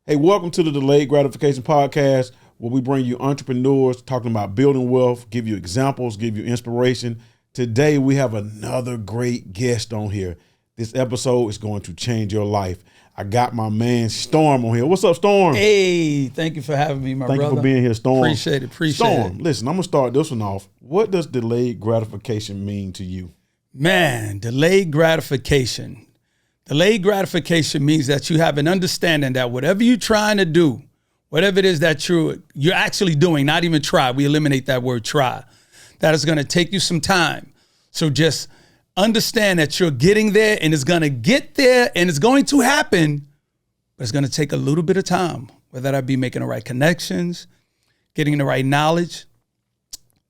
Hey, welcome to the Delayed Gratification Podcast, where we bring you entrepreneurs talking about building wealth, give you examples, give you inspiration. Today, we have another great guest on here. This episode is going to change your life. I got my man Storm on here. What's up, Storm? Hey, thank you for having me, my brother. Thank you for being here, Storm. Appreciate it. Storm, listen, I'm going to start this one off. What does delayed gratification mean to you? Man, delayed gratification. Delayed gratification means that you have an understanding that whatever you're trying to do, whatever it is that you're actually doing, not even try, we eliminate that word try, that is going to take you some time. So just understand that you're getting there and it's going to get there and it's going to happen, but it's going to take a little bit of time, whether that be making the right connections, getting the right knowledge.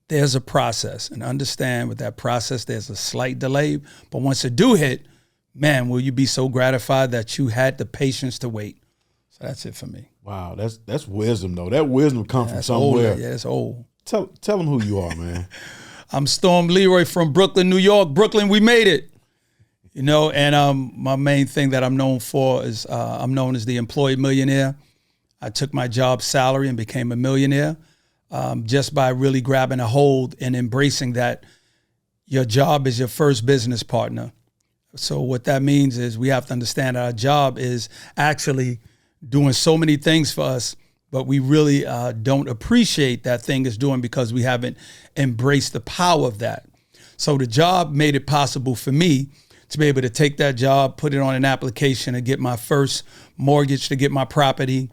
There's a process, and understand with that process, there's a slight delay, but once it do hit, man, will you be so gratified that you had the patience to wait? So that's it for me. Wow, that's wisdom, though. That wisdom comes from somewhere. Old, yeah, it's old. Tell them who you are, man. I'm Storm Leroy from Brooklyn, New York. Brooklyn, we made it. You know, and my main thing that I'm known for is I'm known as the Employed Millionaire. I took my job salary and became a millionaire just by really grabbing a hold and embracing that your job is your first business partner. So what that means is we have to understand our job is actually doing so many things for us, but we really don't appreciate that thing is doing because we haven't embraced the power of that. So the job made it possible for me to be able to take that job, put it on an application and get my first mortgage to get my property.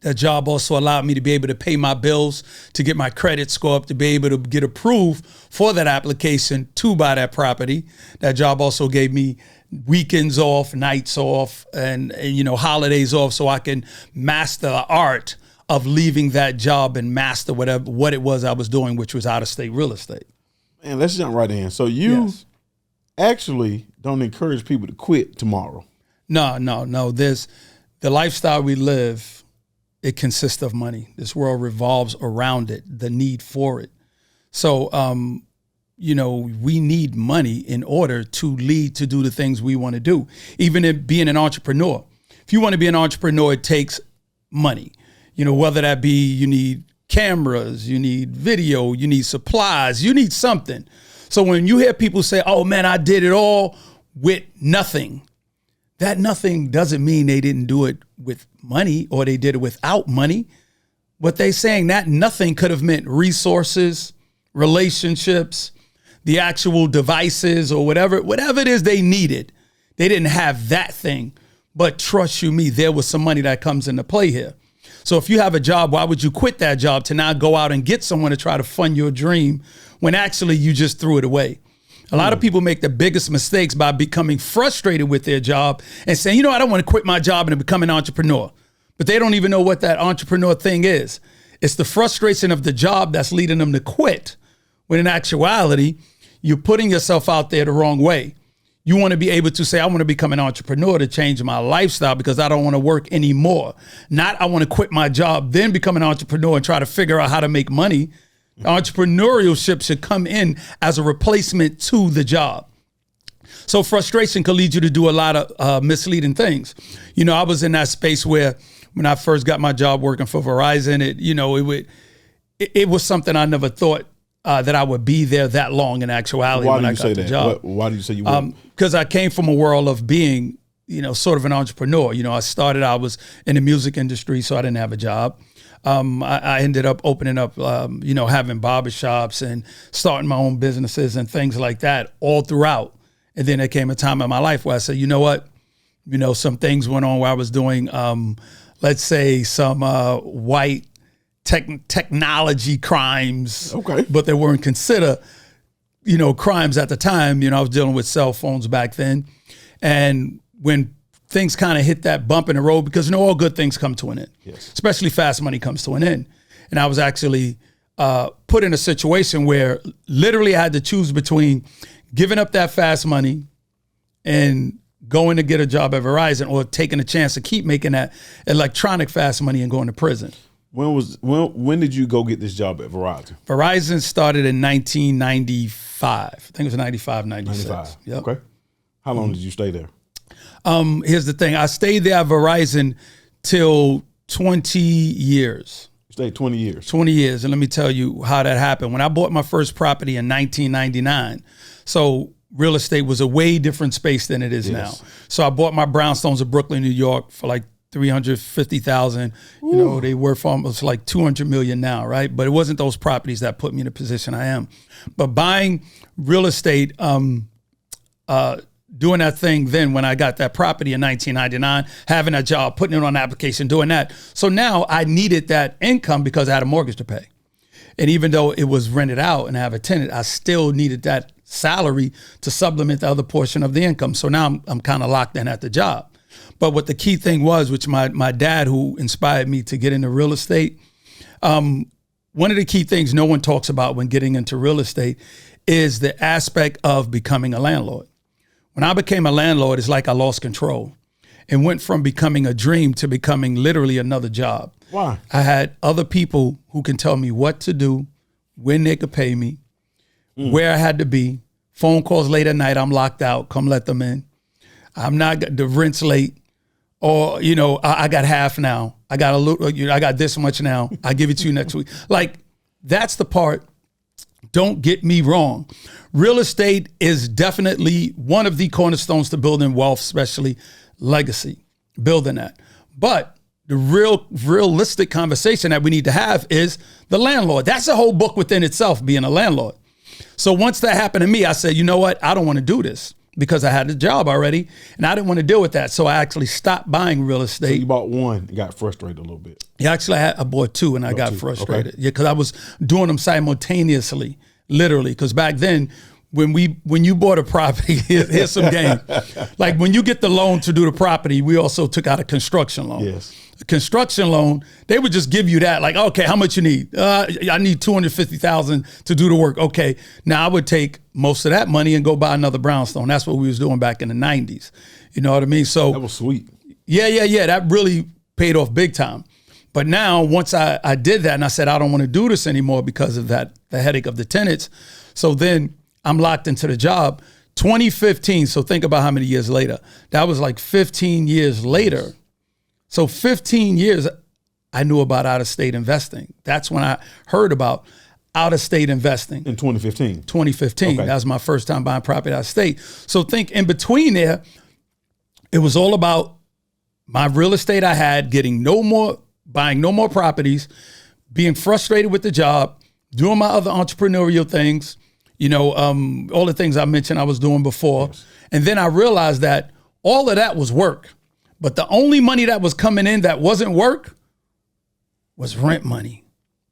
That job also allowed me to be able to pay my bills, to get my credit score up, to be able to get approved for that application to buy that property. That job also gave me weekends off, nights off, and you know, holidays off, so I can master the art of leaving that job and master what it was I was doing, which was out-of-state real estate. Man, let's jump right in. So you actually don't encourage people to quit tomorrow. No. There's the lifestyle we live. It consists of money. This world revolves around it, the need for it. So, you know, we need money in order to lead to do the things we want to do. Even in being an entrepreneur. If you want to be an entrepreneur, it takes money. You know, whether that be you need cameras, you need video, you need supplies, you need something. So when you hear people say, oh man, I did it all with nothing, that nothing doesn't mean they didn't do it with money or they did it without money. What they saying, that nothing could have meant resources, relationships, the actual devices or whatever it is they needed. They didn't have that thing. But trust you me, there was some money that comes into play here. So if you have a job, why would you quit that job to now go out and get someone to try to fund your dream when actually you just threw it away? A lot of people make the biggest mistakes by becoming frustrated with their job and saying, you know, I don't want to quit my job and become an entrepreneur. But they don't even know what that entrepreneur thing is. It's the frustration of the job that's leading them to quit. When in actuality, you're putting yourself out there the wrong way. You want to be able to say, I want to become an entrepreneur to change my lifestyle because I don't want to work anymore. Not I want to quit my job, then become an entrepreneur and try to figure out how to make money. Entrepreneurship should come in as a replacement to the job. So frustration could lead you to do a lot of misleading things. You know, I was in that space where when I first got my job working for Verizon, it was something I never thought that I would be there that long in actuality. Why when do I you got say the that? job. Why do you say you would? Because I came from a world of being, you know, sort of an entrepreneur. You know, I was in the music industry, so I didn't have a job. I ended up opening up, having barbershops and starting my own businesses and things like that all throughout. And then there came a time in my life where I said, you know what, you know, some things went on where I was doing, let's say some white technology crimes, but they weren't considered, you know, crimes at the time. You know, I was dealing with cell phones back then. And when things kind of hit that bump in the road, because, you know, all good things come to an end, especially fast money comes to an end. And I was actually put in a situation where literally I had to choose between giving up that fast money and going to get a job at Verizon or taking a chance to keep making that electronic fast money and going to prison. When did you go get this job at Verizon? Verizon started in 1995. I think it was 95, 96. 95. Yep. Okay. How long did you stay there? Here's the thing. I stayed there at Verizon till 20 years. You stayed 20 years. 20 years. And let me tell you how that happened. When I bought my first property in 1999, so real estate was a way different space than it is now. So I bought my brownstones of Brooklyn, New York for like $350,000. You know, they worth almost like $200 million now, right? But it wasn't those properties that put me in the position I am. But buying real estate, doing that thing then when I got that property in 1999, having a job, putting it on an application, doing that. So now I needed that income because I had a mortgage to pay. And even though it was rented out and I have a tenant, I still needed that salary to supplement the other portion of the income. So now I'm kind of locked in at the job. But what the key thing was, which my dad, who inspired me to get into real estate, one of the key things no one talks about when getting into real estate is the aspect of becoming a landlord. When I became a landlord, it's like I lost control and went from becoming a dream to becoming literally another job. Why? I had other people who can tell me what to do, when they could pay me, where I had to be. Phone calls late at night, I'm locked out, come let them in. I'm not, the rent's late. Or, you know, I got half now. I got a little, I got this much now. I'll give it to you next week. Like, that's the part. Don't get me wrong. Real estate is definitely one of the cornerstones to building wealth, especially legacy, building that. But the realistic conversation that we need to have is the landlord. That's a whole book within itself, being a landlord. So once that happened to me, I said, you know what? I don't want to do this because I had a job already and I didn't want to deal with that. So I actually stopped buying real estate. So you bought one and got frustrated a little bit. Yeah, actually, I bought two and I got frustrated. Okay. Yeah, because I was doing them simultaneously, literally. Because back then, when you bought a property, here's some game. Like when you get the loan to do the property, we also took out a construction loan. Yes. A construction loan, they would just give you that. Like, okay, how much you need? I need $250,000 to do the work. Okay, now I would take most of that money and go buy another brownstone. That's what we was doing back in the 90s. You know what I mean? So that was sweet. Yeah. That really paid off big time. But now, once I did that and I said, I don't want to do this anymore because of that, the headache of the tenants. So then I'm locked into the job. 2015, so think about how many years later. That was like 15 years later. So 15 years, I knew about out-of-state investing. That's when I heard about out-of-state investing. In 2015? 2015. Okay. That was my first time buying property out of state. So think in between there, it was all about my real estate I had, buying no more properties, being frustrated with the job, doing my other entrepreneurial things, you know, all the things I mentioned I was doing before. Yes. And then I realized that all of that was work. But the only money that was coming in that wasn't work was rent money.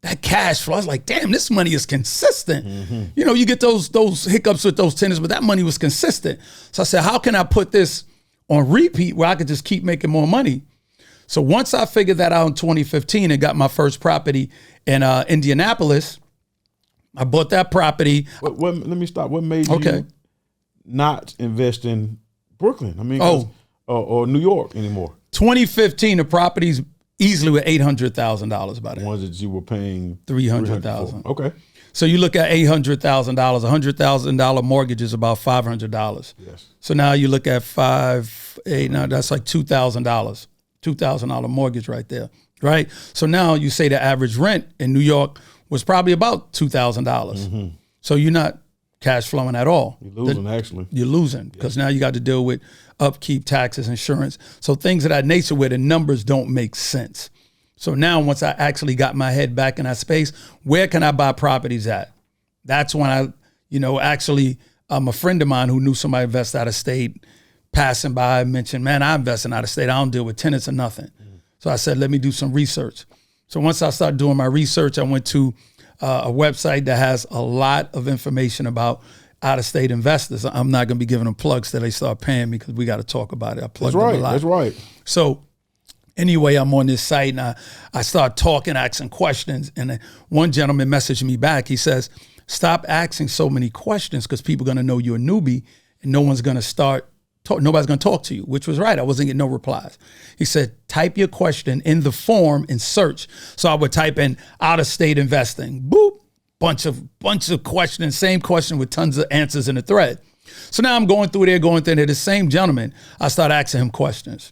That cash flow, I was like, damn, this money is consistent. Mm-hmm. You know, you get those hiccups with those tenants, but that money was consistent. So I said, how can I put this on repeat where I could just keep making more money? So once I figured that out in 2015 and got my first property in Indianapolis, I bought that property. Let me stop. What made you not invest in Brooklyn? I mean, or New York anymore? 2015, the properties easily were $800,000 by then. Ones that you were paying $300,000. Okay. So you look at $800,000, $100,000 mortgage is about $500. Yes. So now you look at now that's like $2,000, $2,000 mortgage right there, right? So now you say the average rent in New York was probably about $2,000. Mm-hmm. So you're not cash flowing at all. You're losing, actually. You're losing because now you got to deal with upkeep, taxes, insurance. So things of that nature where the numbers don't make sense. So now once I actually got my head back in that space, where can I buy properties at? That's when I, a friend of mine who knew somebody invest out of state, passing by, mentioned, man, I invest in out of state. I don't deal with tenants or nothing. Mm. So I said, let me do some research. So once I started doing my research, I went to a website that has a lot of information about out-of-state investors. I'm not going to be giving them plugs till they start paying me because we got to talk about it. I plug them a lot. That's right. So anyway, I'm on this site and I start talking, asking questions. And one gentleman messaged me back. He says, stop asking so many questions because people are going to know you're a newbie and nobody's going to talk to you, which was right. I wasn't getting no replies. He said, type your question in the form and search. So I would type in out-of-state investing. Boop. Bunch of questions, same question with tons of answers in the thread. So now I'm going through there. The same gentleman, I start asking him questions.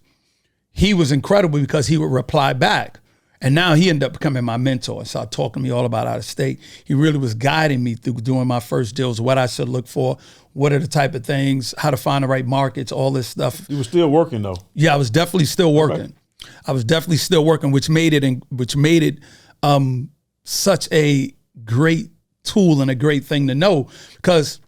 he was incredible because he would reply back. And now he ended up becoming my mentor and started talking to me all about out of state. He really was guiding me through doing my first deals, what I should look for, what are the type of things, how to find the right markets, all this stuff. You were still working though. Yeah, I was definitely still working. Okay. I was definitely still working, which made it such a great tool and a great thing to know, because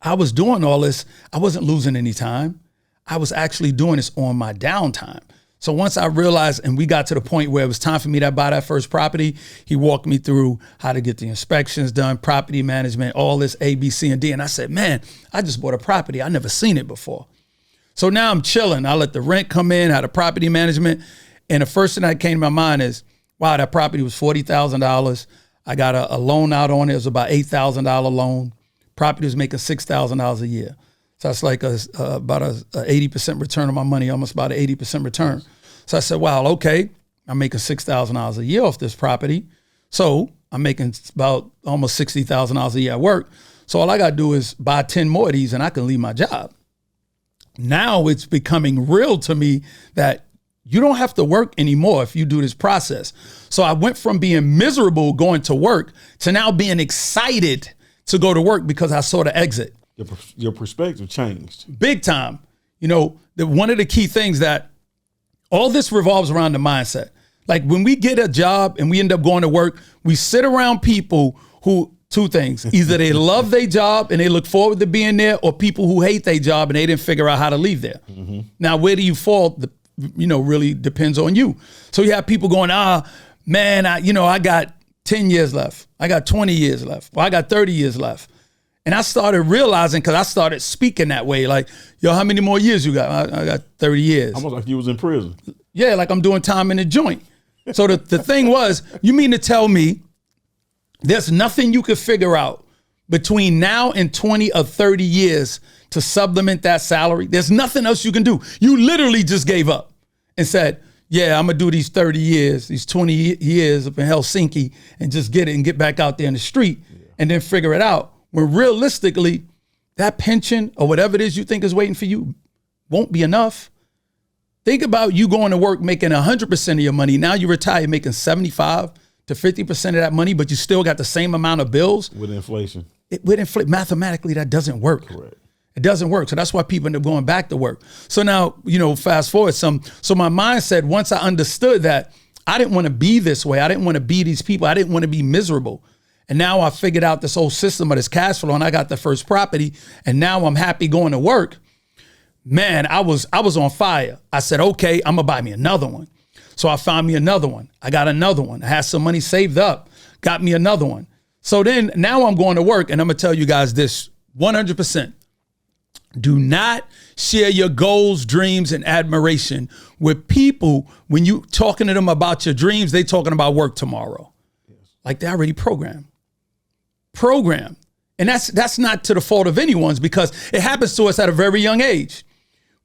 I was doing all this. I wasn't losing any time. I was actually doing this on my downtime. So once I realized, and we got to the point where it was time for me to buy that first property, he walked me through how to get the inspections done, property management, all this A, B, C, and D. And I said, man, I just bought a property. I never seen it before. So now I'm chilling. I let the rent come in, had a property management. And the first thing that came to my mind is, wow, that property was $40,000. I got a loan out on it. It was about $8,000 loan. Property was making $6,000 a year. So that's like about a 80% return on my money, almost about an 80% return. So I said, wow, okay, I'm making $6,000 a year off this property. So I'm making about almost $60,000 a year at work. So all I got to do is buy 10 more of these and I can leave my job. Now it's becoming real to me that you don't have to work anymore if you do this process. So I went from being miserable going to work to now being excited to go to work because I saw the exit. Your perspective changed. Big time. You know, one of the key things that all this revolves around the mindset. Like when we get a job and we end up going to work, we sit around people who, two things, either they love their job and they look forward to being there, or people who hate their job and they didn't figure out how to leave there. Mm-hmm. Now, where do you fall? Really depends on you. So you have people going, man, I got 10 years left. I got 20 years left. Well, I got 30 years left. And I started realizing, because I started speaking that way, like, yo, how many more years you got? I got 30 years. Almost like you was in prison. Yeah, like I'm doing time in the joint. So the thing was, you mean to tell me there's nothing you could figure out between now and 20 or 30 years to supplement that salary? There's nothing else you can do. You literally just gave up and said, yeah, I'm going to do these 30 years, these 20 years up in Helsinki and just get it and get back out there in the street and then figure it out. When realistically, that pension or whatever it is you think is waiting for you won't be enough. Think about you going to work making 100% of your money. Now you retire making 75 to 50% of that money, but you still got the same amount of bills. With inflation. Mathematically, that doesn't work. Correct. It doesn't work. So that's why people end up going back to work. So now, fast forward some. So my mindset, once I understood that I didn't want to be this way, I didn't want to be these people, I didn't want to be miserable. And now I figured out this whole system of this cash flow, and I got the first property, and now I'm happy going to work. Man, I was on fire. I said, okay, I'm gonna buy me another one. So I found me another one. I got another one. I had some money saved up, got me another one. So then now I'm going to work, and I'm gonna tell you guys this 100%. Do not share your goals, dreams, and admiration with people. When you talking to them about your dreams, they talking about work tomorrow. Yes. Like they already programmed. And that's not to the fault of anyone's, because it happens to us at a very young age.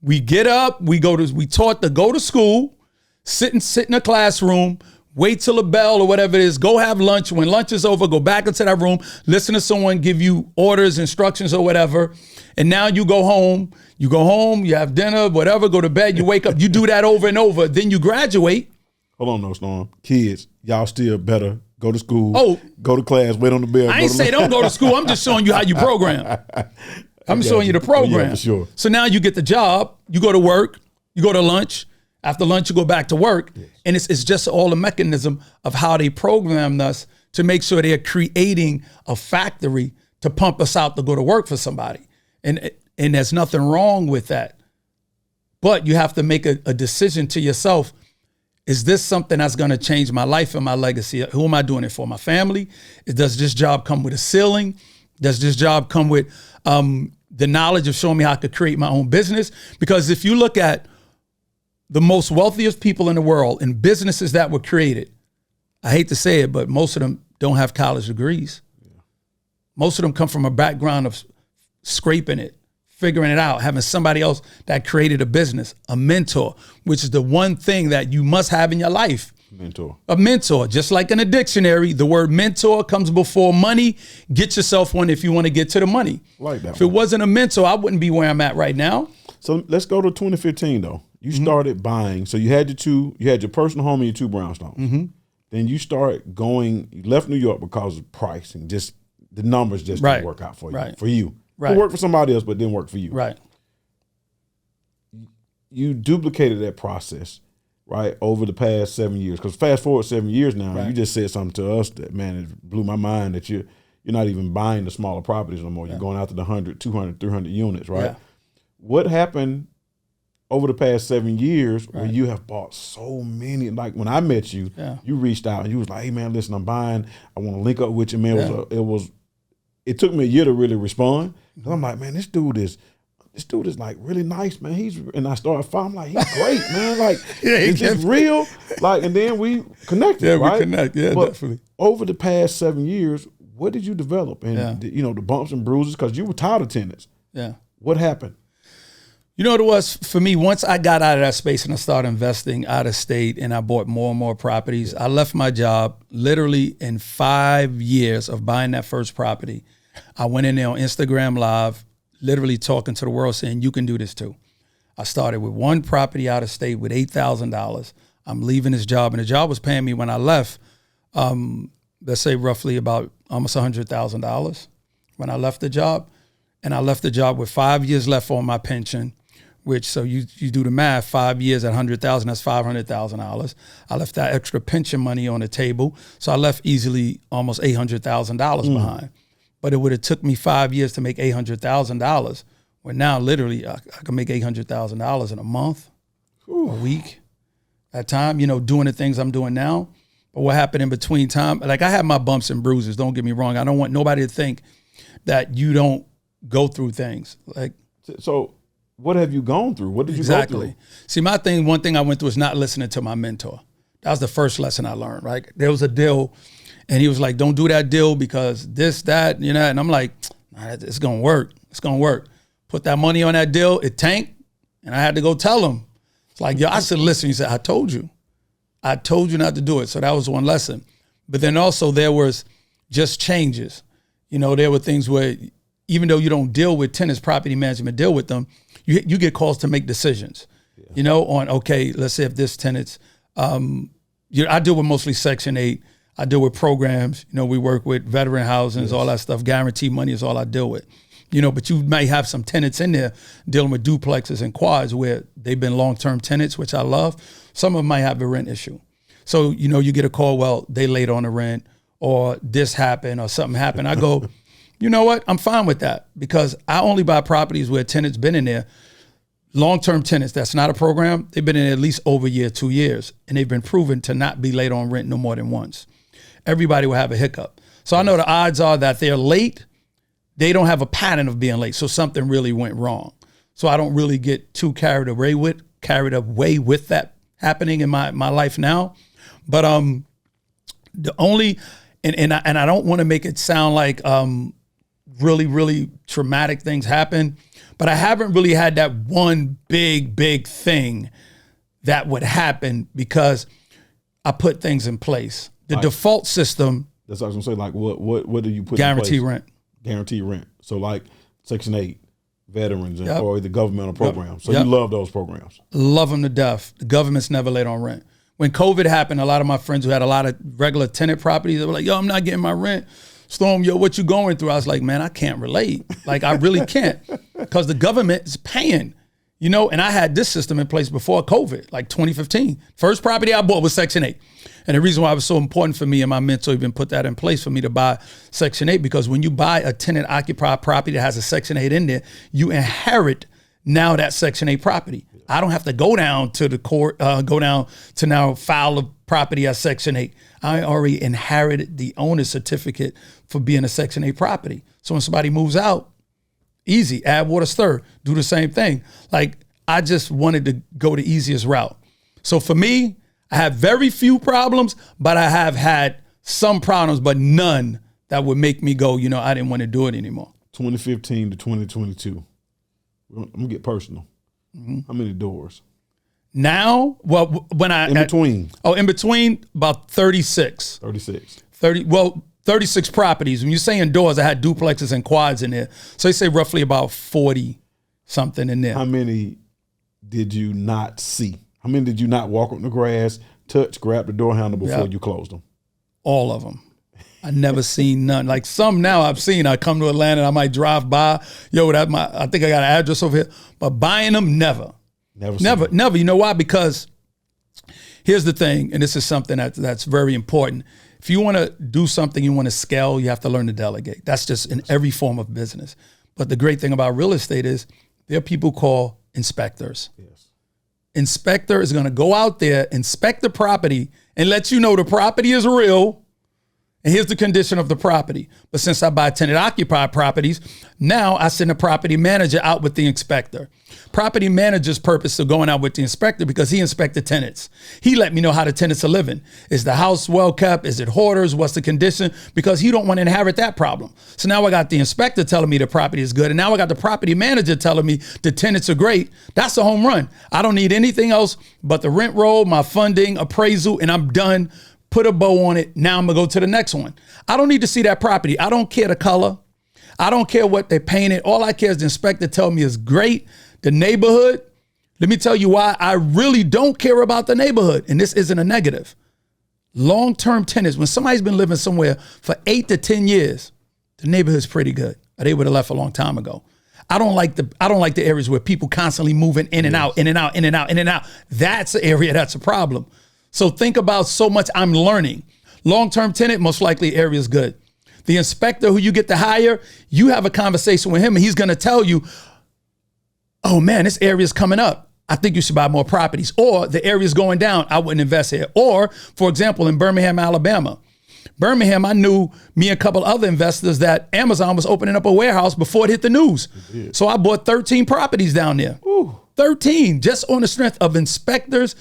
We get up, we taught to go to school, sit in a classroom, wait till a bell or whatever it is, go have lunch. When lunch is over, go back into that room, listen to someone give you orders, instructions or whatever. And now you go home, you have dinner, whatever, go to bed, you wake up, you do that over and over. Then you graduate. Hold on, no, Storm. Kids, y'all still better go to school, go to class, wait on the bell. I ain't say don't go to school. I'm just showing you how you program. I'm showing you the program. Yeah, for sure. So now you get the job, you go to work, you go to lunch. After lunch, you go back to work. Yes. And it's just all the mechanism of how they programmed us to make sure they're creating a factory to pump us out to go to work for somebody. And there's nothing wrong with that. But you have to make a decision to yourself. Is this something that's going to change my life and my legacy? Who am I doing it for? My family? Does this job come with a ceiling? Does this job come with the knowledge of showing me how I could create my own business? Because if you look at the most wealthiest people in the world and businesses that were created, I hate to say it, but most of them don't have college degrees. Yeah. Most of them come from a background of scraping it, figuring it out, having somebody else that created a business, a mentor, which is the one thing that you must have in your life. A mentor. Just like in a dictionary, the word mentor comes before money. Get yourself one if you want to get to the money. Like that. If it wasn't a mentor, I wouldn't be where I'm at right now. So let's go to 2015 though. You started buying. So you had your personal home and your 2 brownstones. Then you left New York because of pricing. Just the numbers just didn't work out for you. Right. For you. Right. It worked for somebody else, but didn't work for you. Right. You duplicated that process, right, over the past 7 years. Because fast forward 7 years now, you just said something to us that, man, it blew my mind that you're not even buying the smaller properties no more. You're going after the 100, 200, 300 units, right? Yeah. What happened over the past 7 years when you have bought so many? Like when I met you, you reached out and you was like, hey, man, listen, I'm buying. I want to link up with you, man. It took me a year to really respond. Cause I'm like, man, this dude is like really nice, man. And I started following, I'm like, he's great, man. Like, is this real? Like, and then we connected, right? We connect, but definitely. Over the past 7 years, what did you develop? And the bumps and bruises, because you were tired of tenants. Yeah. What happened? You know what it was for me? Once I got out of that space and I started investing out of state and I bought more and more properties, I left my job literally in 5 years of buying that first property. I went in there on Instagram Live, literally talking to the world saying, you can do this too. I started with one property out of state with $8,000. I'm leaving this job, and the job was paying me when I left, let's say roughly about almost $100,000 when I left the job. And I left the job with 5 years left on my pension, which, so you do the math, 5 years at $100,000, that's $500,000. I left that extra pension money on the table. So I left easily almost $800,000 behind. But it would have took me 5 years to make $800,000. When now literally I can make $800,000 in a month, a week, at time, doing the things I'm doing now. But what happened in between time, like I had my bumps and bruises, don't get me wrong. I don't want nobody to think that you don't go through things. Like, so what have you gone through? What did you go through? See, one thing I went through is not listening to my mentor. That was the first lesson I learned, right? There was a deal and he was like, don't do that deal because this, that, and I'm like, nah, it's going to work. It's going to work. Put that money on that deal. It tanked. And I had to go tell him. It's like, yo, I said, listen, he said, I told you not to do it. So that was one lesson. But then also there was just changes. There were things where even though you don't deal with tenants, property management, deal with them, you get calls to make decisions, on, okay, let's say if this tenant's, I deal with mostly Section 8. I deal with programs, we work with veteran housings, all that stuff. Guaranteed money is all I deal with, but you may have some tenants in there dealing with duplexes and quads where they've been long-term tenants, which I love. Some of them might have a rent issue. So, you get a call, well, they late on the rent or this happened or something happened. I go, you know what? I'm fine with that because I only buy properties where tenants been in there. Long-term tenants, that's not a program. They've been in at least over a year, 2 years, and they've been proven to not be late on rent no more than once. Everybody will have a hiccup. So I know the odds are that they're late. They don't have a pattern of being late. So something really went wrong. So I don't really get too carried away with that happening in my life now. But the only, and I don't want to make it sound like really, really traumatic things happen, but I haven't really had that one big thing that would happen because I put things in place. The default system. That's what I was gonna say. Like what do you put guarantee in place? Rent. Guarantee rent. So like Section 8, veterans, or the governmental programs. So you love those programs. Love them to death. The government's never late on rent. When COVID happened, a lot of my friends who had a lot of regular tenant properties, they were like, yo, I'm not getting my rent. Storm, yo, what you going through? I was like, man, I can't relate. Like, I really can't because the government is paying, and I had this system in place before COVID, like 2015. First property I bought was Section 8. And the reason why it was so important for me and my mentor even put that in place for me to buy Section 8, because when you buy a tenant-occupied property that has a Section 8 in there, you inherit now that Section 8 property. I don't have to go down to the court, go down to now file a property as Section 8. I already inherited the owner's certificate for being a Section 8 property. So when somebody moves out, easy, add water, stir, do the same thing. Like, I just wanted to go the easiest route. So for me, I have very few problems, but I have had some problems, but none that would make me go, I didn't want to do it anymore. 2015 to 2022. I'm going to get personal. Mm-hmm. How many doors? Now, well, when I... In between, about 36. 36 properties. When you're saying doors, I had duplexes and quads in there. So they say roughly about 40 something in there. How many did you not see? How many did you not walk on the grass, touch, grab the door handle before you closed them? All of them. I never seen none. Like some now I've seen. I come to Atlanta and I might drive by. Yo, I think I got an address over here. But buying them, never. Never. You know why? Because here's the thing, and this is something that's very important. If you want to do something, you want to scale, you have to learn to delegate. That's just in every form of business. But the great thing about real estate is there are people called inspectors. Yes. Inspector is going to go out there, inspect the property, and let you know the property is real. And here's the condition of the property. But since I buy tenant occupied properties, now I send a property manager out with the inspector. Property manager's purpose of going out with the inspector because he inspected tenants. He let me know how the tenants are living. Is the house well kept? Is it hoarders? What's the condition? Because he don't want to inherit that problem. So now I got the inspector telling me the property is good. And now I got the property manager telling me the tenants are great. That's a home run. I don't need anything else but the rent roll, my funding, appraisal, and I'm done. Put a bow on it. Now I'm going to go to the next one. I don't need to see that property. I don't care the color. I don't care what they painted. All I care is the inspector tell me is great. The neighborhood, let me tell you why I really don't care about the neighborhood. And this isn't a negative. Long-term tenants, when somebody's been living somewhere for 8 to 10 years, the neighborhood's pretty good. Or they would have left a long time ago. I don't like the areas where people constantly moving in and out, in and out, in and out, in and out. That's the area that's a problem. So think about so much I'm learning. Long-term tenant, most likely area is good. The inspector who you get to hire, you have a conversation with him and he's going to tell you, oh man, this area is coming up. I think you should buy more properties. Or the area is going down. I wouldn't invest here. Or, for example, in Birmingham, Alabama. Birmingham, I knew me and a couple other investors that Amazon was opening up a warehouse before it hit the news. So I bought 13 properties down there. Ooh. 13, just on the strength of inspectors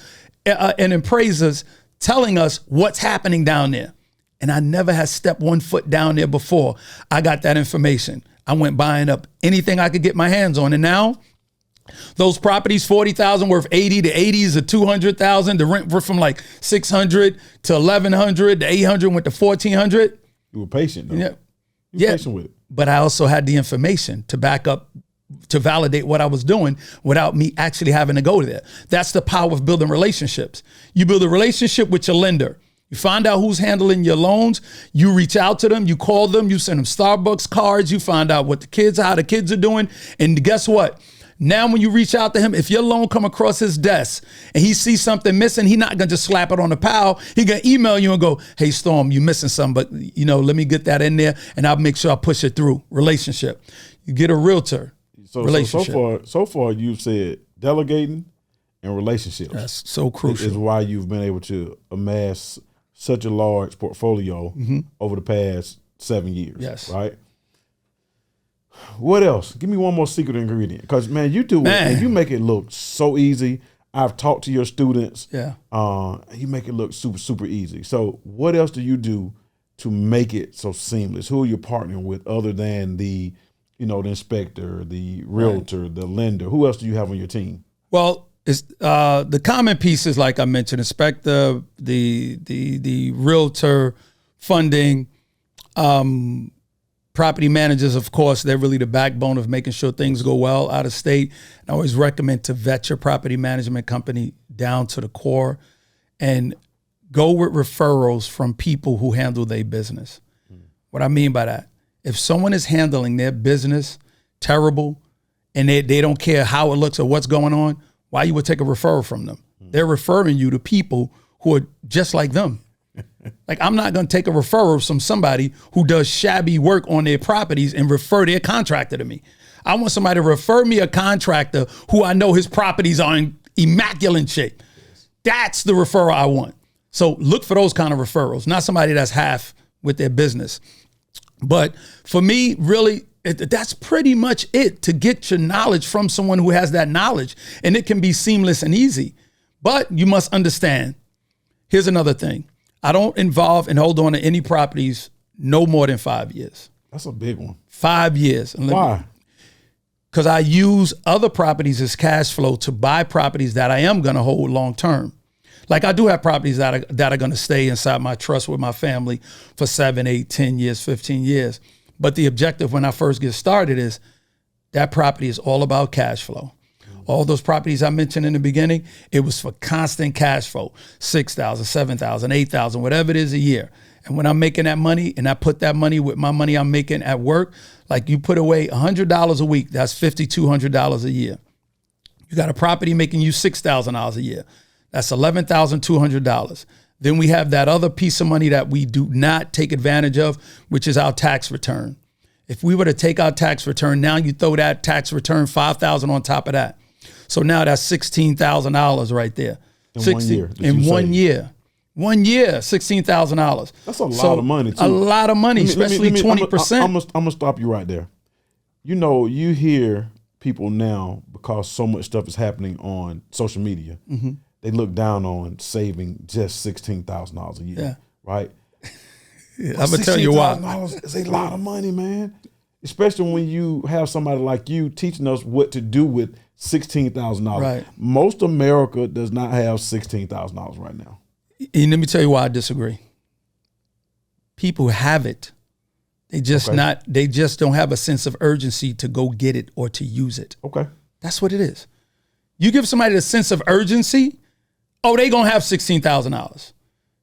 and appraisers telling us what's happening down there. And I never had stepped one foot down there before I got that information. I went buying up anything I could get my hands on. And now those properties, 40,000 worth 80, the 80s are 200,000. The rent were from like 600 to 1,100, the 800 went to 1,400. You were patient though. Yeah. You were patient with it. But I also had the information to back up, to validate what I was doing without me actually having to go there. That's the power of building relationships. You build a relationship with your lender. You find out who's handling your loans. You reach out to them. You call them. You send them Starbucks cards. You find out how the kids are doing. And guess what? Now when you reach out to him, if your loan come across his desk and he sees something missing, he's not going to just slap it on the pile. He going to email you and go, hey, Storm, you missing something, but let me get that in there and I'll make sure I push it through. Relationship. You get a realtor. So far you've said delegating and relationships. That's so crucial. Is why you've been able to amass such a large portfolio over the past 7 years. Yes. Right? What else? Give me one more secret ingredient. Because, man, you do it and you make it look so easy. I've talked to your students. Yeah. You make it look super, super easy. So what else do you do to make it so seamless? Who are you partnering with other than the inspector, the realtor, the lender? Who else do you have on your team? Well, it's the common pieces, like I mentioned, inspector, the realtor, funding, property managers, of course, they're really the backbone of making sure things go well out of state. And I always recommend to vet your property management company down to the core and go with referrals from people who handle their business. What I mean by that, if someone is handling their business terrible and they don't care how it looks or what's going on, why you would take a referral from them? They're referring you to people who are just like them. Like, I'm not going to take a referral from somebody who does shabby work on their properties and refer their contractor to me. I want somebody to refer me a contractor who I know his properties are in immaculate shape. That's the referral I want. So look for those kind of referrals, not somebody that's half with their business. But for me, really, that's pretty much it, to get your knowledge from someone who has that knowledge. And it can be seamless and easy. But you must understand, here's another thing. I don't involve and hold on to any properties no more than 5 years. That's a big one. 5 years. Why? Because I use other properties as cash flow to buy properties that I am going to hold long term. Like, I do have properties that are going to stay inside my trust with my family for 7, 8, 10 years, 15 years. But the objective when I first get started is that property is all about cash flow. all those properties I mentioned in the beginning, it was for constant cash flow, 6,000, 7,000, 8,000, whatever it is a year. And when I'm making that money and I put that money with my money I'm making at work, like you put away $100 a week, that's $5,200 a year. You got a property making you $6,000 a year. That's $11,200. Then we have that other piece of money that we do not take advantage of, which is our tax return. If we were to take our tax return, now you throw that tax return $5,000 on top of that. So now that's $16,000 right there. In 1 year. In 1 year. 1 year, $16,000. That's a lot of money, too. A lot of money, especially 20%. I'm going to stop you right there. You know, you hear people now, because so much stuff is happening on social media, they look down on saving just $16,000 a year, right? I'm going to tell you why. $16,000 is a lot of money, man. Especially when you have somebody like you teaching us what to do with $16,000. Right. Most America does not have $16,000 right now. And let me tell you why I disagree. People have it. They just they just don't have a sense of urgency to go get it or to use it. Okay. That's what it is. You give somebody a sense of urgency, oh, they're going to have $16,000.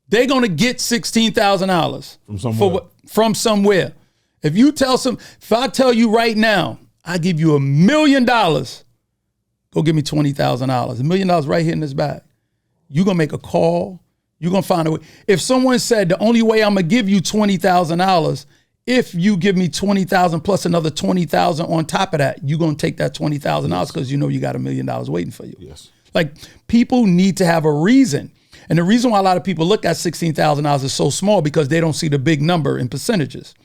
They're going to get $16,000 from somewhere. From somewhere. If I tell you right now, I give you $1 million, go give me $20,000. $1 million right here in this bag. You're going to make a call. You're going to find a way. If someone said the only way I'm going to give you $20,000, if you give me $20,000 plus another $20,000 on top of that, you're going to take that $20,000 because you know you got $1 million waiting for you. Yes. Like, people need to have a reason. And the reason why a lot of people look at $16,000 is so small because they don't see the big number in percentages.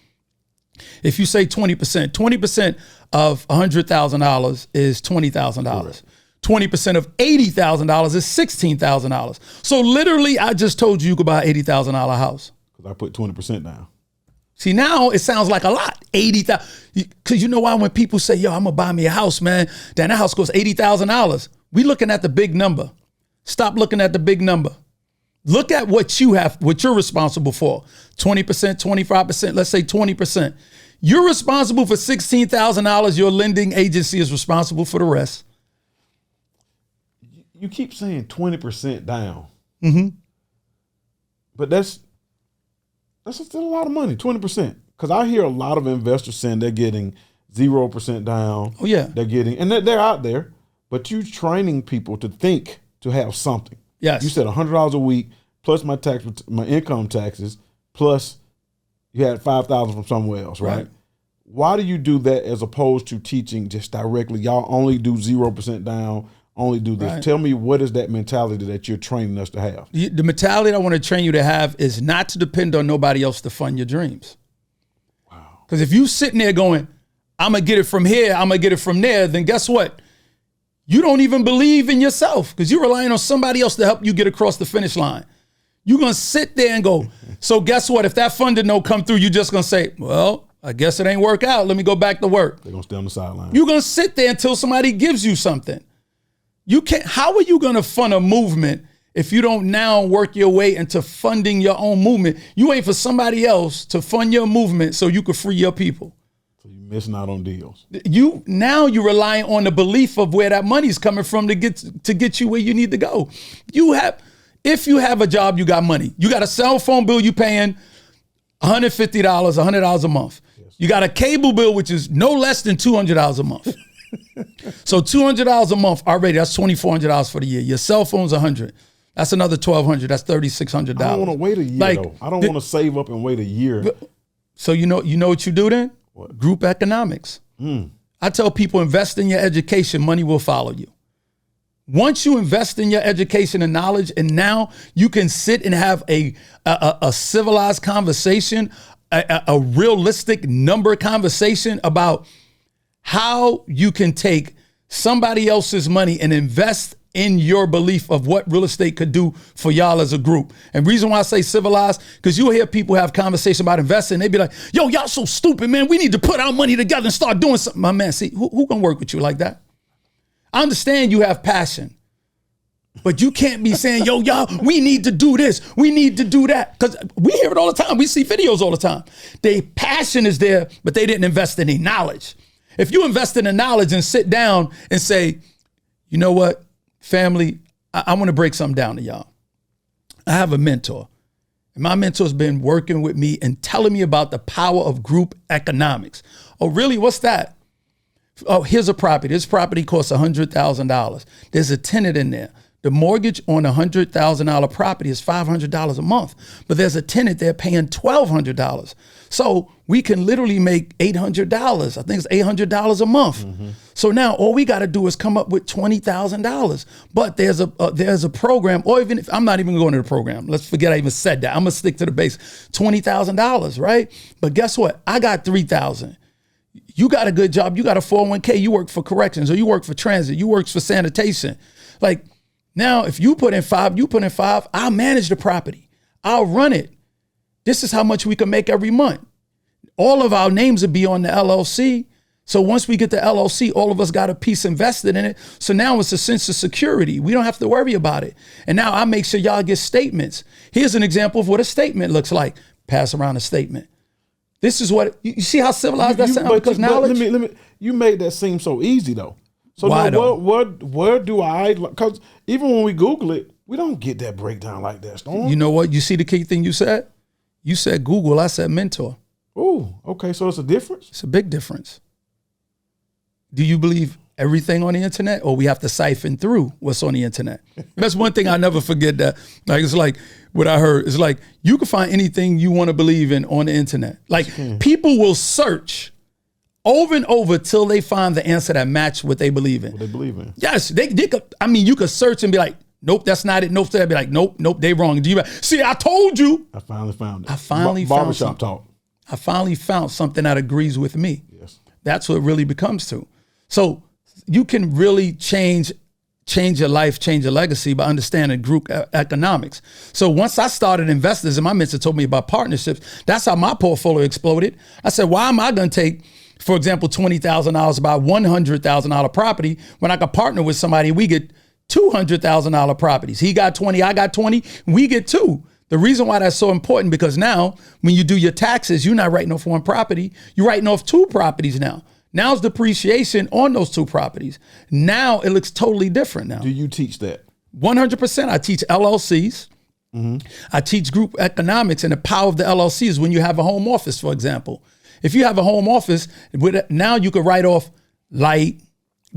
If you say 20% of $100,000 is $20,000. 20% of $80,000 is $16,000. So literally, I just told you could buy an $80,000 house. Because I put 20% down. See, now it sounds like a lot, 80,000. Because you know why? When people say, yo, I'm going to buy me a house, man, then that house costs $80,000. We looking at the big number. Stop looking at the big number. Look at what you have, what you're responsible for. 20%, 25%, let's say 20%. You're responsible for $16,000. Your lending agency is responsible for the rest. You keep saying 20% down. Mm-hmm. But that's still a lot of money, 20%. Because I hear a lot of investors saying they're getting 0% down. Oh, yeah. They're getting, and they're out there, but you're training people to think to have something. Yes. You said $100 a week plus my income taxes, plus you had $5,000 from somewhere else, right? Why do you do that as opposed to teaching just directly? Y'all only do 0% down, only do this. Right. Tell me, what is that mentality that you're training us to have? The mentality I want to train you to have is not to depend on nobody else to fund your dreams. Wow. Because if you sitting there going, I'm going to get it from here, I'm going to get it from there, then guess what? You don't even believe in yourself because you're relying on somebody else to help you get across the finish line. You're going to sit there and go, so guess what? If that funding don't come through, you're just going to say, well, I guess it ain't work out. Let me go back to work. They're going to stay on the sideline. You're going to sit there until somebody gives you something. You can't. How are you going to fund a movement if you don't now work your way into funding your own movement? You wait for somebody else to fund your movement so you can free your people. So you're missing out on deals. You're relying on the belief of where that money's coming from to get you where you need to go. If you have a job, you got money. You got a cell phone bill you paying $150, $100 a month. Yes. You got a cable bill, which is no less than $200 a month. So $200 a month already, that's $2,400 for the year. Your cell phone's $100. That's another $1,200. That's $3,600. I don't want to wait a year, though. I don't want to save up and wait a year. So you know what you do then? What? Group economics. I tell people, invest in your education, money will follow you. Once you invest in your education and knowledge, and now you can sit and have a civilized conversation, a realistic number conversation about how you can take somebody else's money and invest in your belief of what real estate could do for y'all as a group. And reason why I say civilized, because you'll hear people have conversation about investing. They be like, yo, y'all so stupid, man. We need to put our money together and start doing something. My man, see, who can work with you like that? I understand you have passion, but you can't be saying, yo, y'all, we need to do this. We need to do that. Because we hear it all the time. We see videos all the time. Their passion is there, but they didn't invest in any knowledge. If you invest in the knowledge and sit down and say, You know what, family, I want to break something down to y'all. I have a mentor. And my mentor's been working with me and telling me about the power of group economics. Oh, really? What's that? Oh, here's a property. This property costs $100,000. There's a tenant in there. The mortgage on a $100,000 property is $500 a month, but there's a tenant there paying $1,200. So we can literally make $800. I think it's $800 a month. So now all we got to do is come up with $20,000. But there's a program, or even if I'm not even going to the program, let's forget I even said that. I'm gonna stick to the base. $20,000, right? But guess what? I got $3,000. You got a good job. You got a 401k. You work for corrections, or you work for transit. You work for sanitation. Like, now, if you put in $5, I'll manage the property. I'll run it. This is how much we can make every month. All of our names will be on the LLC. So once we get the LLC, all of us got a piece invested in it. So now it's a sense of security. We don't have to worry about it. And now I make sure y'all get statements. Here's an example of what a statement looks like. Pass around a statement. This is what, you see how civilized that sounds? Because knowledge. Let me, you made that seem so easy though. So why now where do I, because even when we Google it, we don't get that breakdown like that, Storm. You know what? You see the key thing you said? You said Google, I said mentor. Oh, okay. So it's a difference? It's a big difference. Do you believe everything on the internet, or we have to siphon through what's on the internet? That's one thing I never forget, that like, it's like what I heard. It's like you can find anything you want to believe in on the internet. Like people will search over and over till they find the answer that match what they believe in. What they believe in. Yes, they could, I mean, you could search and be like, nope, that's not it. Nope, they'd be like, nope, they wrong. See, I told you. I finally found it. I finally found something. Barbershop talk. I finally found something that agrees with me. Yes. That's what it really becomes to. So you can really change your life, change your legacy by understanding group economics. So once I started investors, and my mentor told me about partnerships, that's how my portfolio exploded. I said, why am I going to take, for example, $20,000 about $100,000 property when I could partner with somebody, we get $200,000 properties. He got 20, I got 20, we get 2. The reason why that's so important, because now when you do your taxes, you're not writing off one property, you're writing off 2 properties now. Now it's depreciation on those 2 properties. Now it looks totally different now. Do you teach that? 100%. I teach LLCs. I teach group economics, and the power of the LLC is when you have a home office, for example. If you have a home office, now you could write off light,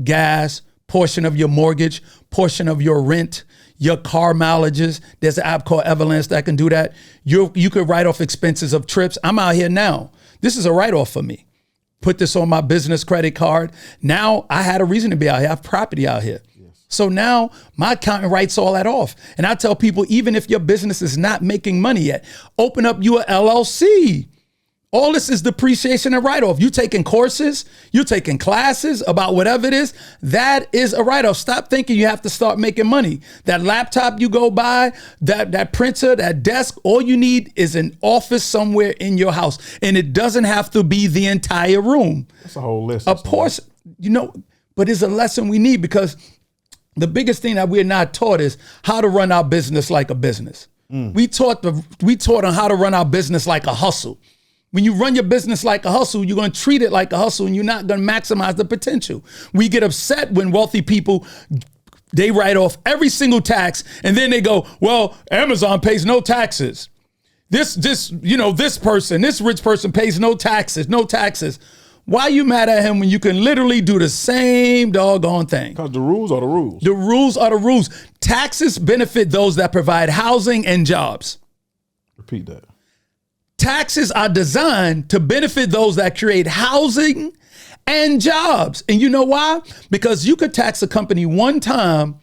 gas, portion of your mortgage, portion of your rent, your car mileages. There's an app called Everlance that can do that. You could write off expenses of trips. I'm out here now. This is a write-off for me. Put this on my business credit card. Now I had a reason to be out here. I have property out here. Yes. So now my accountant writes all that off. And I tell people, even if your business is not making money yet, open up your LLC. All this is depreciation and write-off. You taking courses, you're taking classes about whatever it is, that is a write-off. Stop thinking you have to start making money. That laptop you go buy, that printer, that desk, all you need is an office somewhere in your house. And it doesn't have to be the entire room. That's a whole lesson. Of course, but it's a lesson we need, because the biggest thing that we're not taught is how to run our business like a business. We taught on how to run our business like a hustle. When you run your business like a hustle, you're going to treat it like a hustle, and you're not going to maximize the potential. We get upset when wealthy people, they write off every single tax, and then they go, well, Amazon pays no taxes. This person, this rich person pays no taxes. Why are you mad at him when you can literally do the same doggone thing? Because the rules are the rules. The rules are the rules. Taxes benefit those that provide housing and jobs. Repeat that. Taxes are designed to benefit those that create housing and jobs. And you know why? Because you could tax a company one time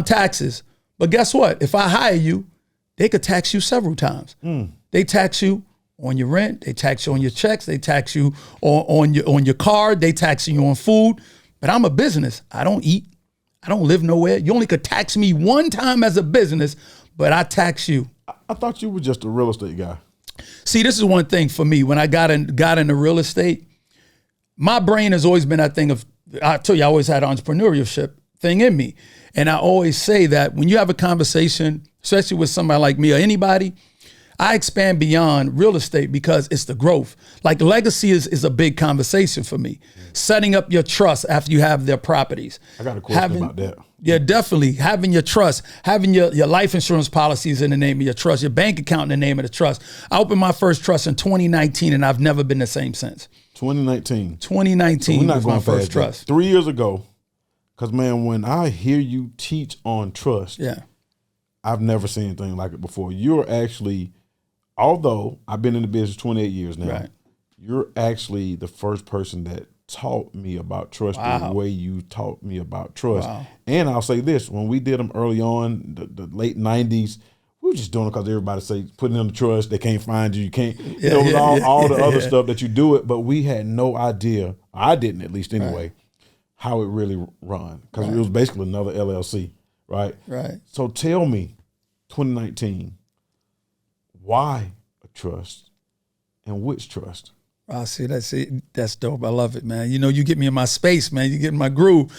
taxes. But guess what? If I hire you, they could tax you several times. They tax you on your rent. They tax you on your checks. They tax you on your card. They tax you on food. But I'm a business. I don't eat. I don't live nowhere. You only could tax me one time as a business, but I tax you. I thought you were just a real estate guy. See, this is one thing for me. When I got into real estate, my brain has always been that thing of, I tell you, I always had an entrepreneurship thing in me. And I always say that when you have a conversation, especially with somebody like me or anybody, I expand beyond real estate because it's the growth. Like legacy is a big conversation for me. Setting up your trust after you have their properties. I got a question about that. Yeah, definitely. Having your trust, having your life insurance policies in the name of your trust, your bank account in the name of the trust. I opened my first trust in 2019 and I've never been the same since. 2019. 2019 was my first trust. 3 years ago, because man, when I hear you teach on trust, yeah, I've never seen anything like it before. You're actually, although I've been in the business 28 years now, right. You're actually the first person that taught me about trust the way you taught me about trust. Wow. And I'll say this, when we did them early on, the late 90s, we were just doing it because everybody say, putting in the trust, they can't find you, you can't, all the other stuff that you do it, but we had no idea, I didn't at least anyway, how it really run, because it was basically another LLC, right? Right. So tell me, 2019, why a trust and which trust? See, that's dope. I love it, man. You know, you get me in my space, man. You get in my groove.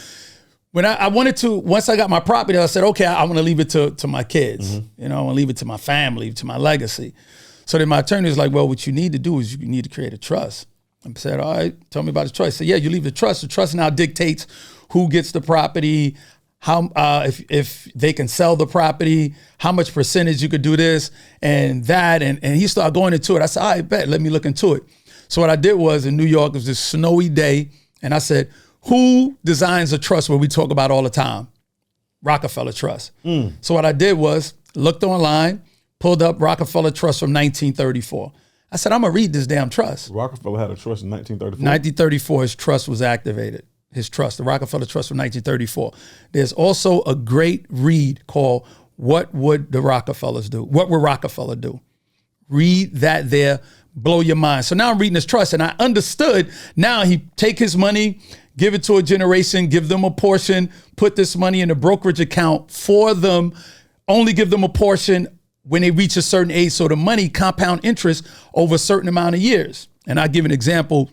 When I wanted to, once I got my property, I said, okay, I want to leave it to my kids. Mm-hmm. You know, I want to leave it to my family, to my legacy. So then my attorney was like, well, what you need to do is you need to create a trust. I said, all right, tell me about the trust. I said, yeah, you leave the trust. The trust now dictates who gets the property, how if they can sell the property, how much percentage you could do this and that. And he started going into it. I said, all right, bet, let me look into it. So what I did was in New York, it was this snowy day. And I said, who designs a trust where we talk about all the time? Rockefeller Trust. So what I did was looked online, pulled up Rockefeller Trust from 1934. I said, I'm going to read this damn trust. Rockefeller had a trust in 1934? 1934, his trust was activated. His trust, the Rockefeller Trust from 1934. There's also a great read called What Would the Rockefellers Do? What Would Rockefeller Do? Read that there, blow your mind. So now I'm reading his trust and I understood now he take his money, give it to a generation, give them a portion, put this money in a brokerage account for them, only give them a portion when they reach a certain age. So the money compound interest over a certain amount of years. And I'll give an example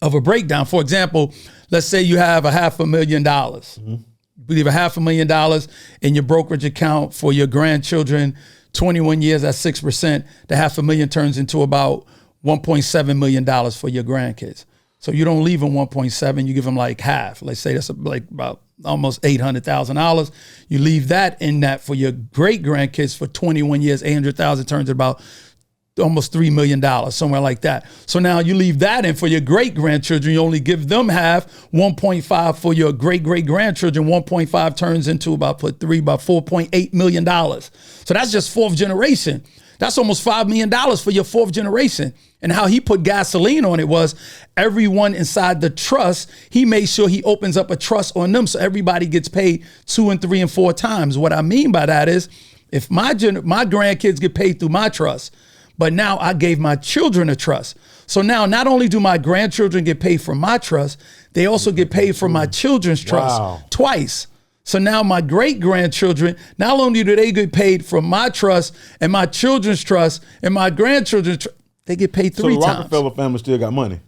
of a breakdown. For example, let's say you have $500,000. Mm-hmm. You leave $500,000 in your brokerage account for your grandchildren, 21 years at 6%, the $500,000 turns into about $1.7 million for your grandkids. So you don't leave them 1.7, you give them like half. Let's say that's like about almost $800,000. You leave that in that for your great grandkids for 21 years, 800,000 turns to about almost $3 million, somewhere like that. So now you leave that in for your great grandchildren. You only give them half, 1.5 for your great great grandchildren. 1.5 turns into about $4.8 million. So that's just fourth generation. That's almost $5 million for your fourth generation. And how he put gasoline on it was everyone inside the trust, he made sure he opens up a trust on them so everybody gets paid 2 and 3 and 4 times. What I mean by that is if my grandkids get paid through my trust, but now I gave my children a trust. So now not only do my grandchildren get paid from my trust, they also get paid from my children's trust twice. So now my great grandchildren, not only do they get paid from my trust and my children's trust and my grandchildren's trust, they get paid 3 times. So the Rockefeller family still got money.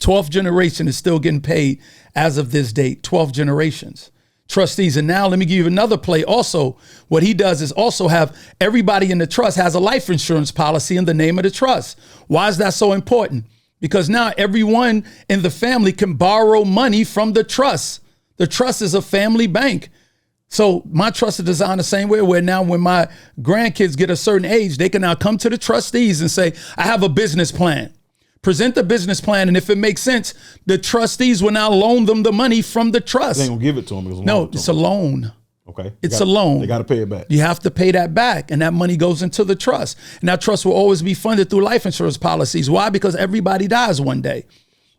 12th generation is still getting paid as of this date, 12 generations. Trustees. And now let me give you another play. Also, what he does is also have everybody in the trust has a life insurance policy in the name of the trust. Why is that so important? Because now everyone in the family can borrow money from the trust. The trust is a family bank. So my trust is designed the same way where now when my grandkids get a certain age, they can now come to the trustees and say, I have a business plan. Present the business plan, and if it makes sense, the trustees will now loan them the money from the trust. They ain't gonna give it to them. It's a loan. Okay. It's a loan. They got to pay it back. You have to pay that back, and that money goes into the trust. And that trust will always be funded through life insurance policies. Why? Because everybody dies one day.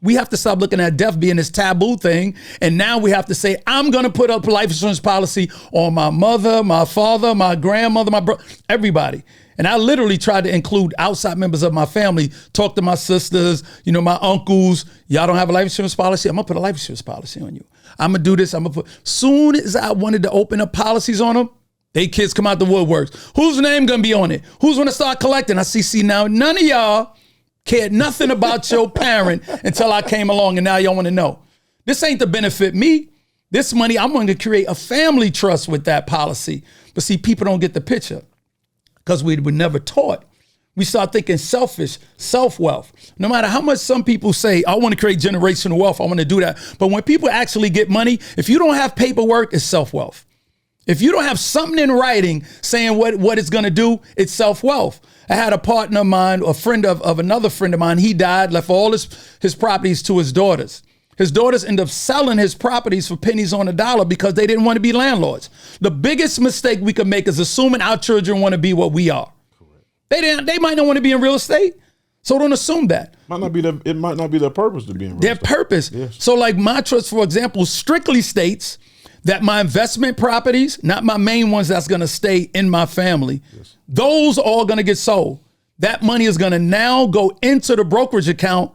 We have to stop looking at death being this taboo thing. And now we have to say, I'm going to put up a life insurance policy on my mother, my father, my grandmother, my brother, everybody. And I literally tried to include outside members of my family, talk to my sisters, my uncles. Y'all don't have a life insurance policy? I'm going to put a life insurance policy on you. I'm going to do this. Soon as I wanted to open up policies on them, they kids come out the woodworks. Whose name going to be on it? Who's going to start collecting? I see now, none of y'all cared nothing about your parent until I came along, and now y'all want to know. This ain't to benefit me. This money, I'm going to create a family trust with that policy. But see, people don't get the picture because we were never taught We start thinking selfish, self-wealth. No matter how much some people say, I want to create generational wealth, I want to do that. But when people actually get money, if you don't have paperwork, it's self-wealth. If you don't have something in writing saying what it's going to do, it's self-wealth. I had a partner of mine, a friend of another friend of mine. He died, left all his properties to his daughters. His daughters ended up selling his properties for pennies on the dollar because they didn't want to be landlords. The biggest mistake we could make is assuming our children want to be what we are. Correct. They might not want to be in real estate, so don't assume that. It might not be their purpose to be in real estate. Their purpose. Yes. So like my trust, for example, strictly states that my investment properties, not my main ones that's going to stay in my family, yes, those are all going to get sold. That money is going to now go into the brokerage account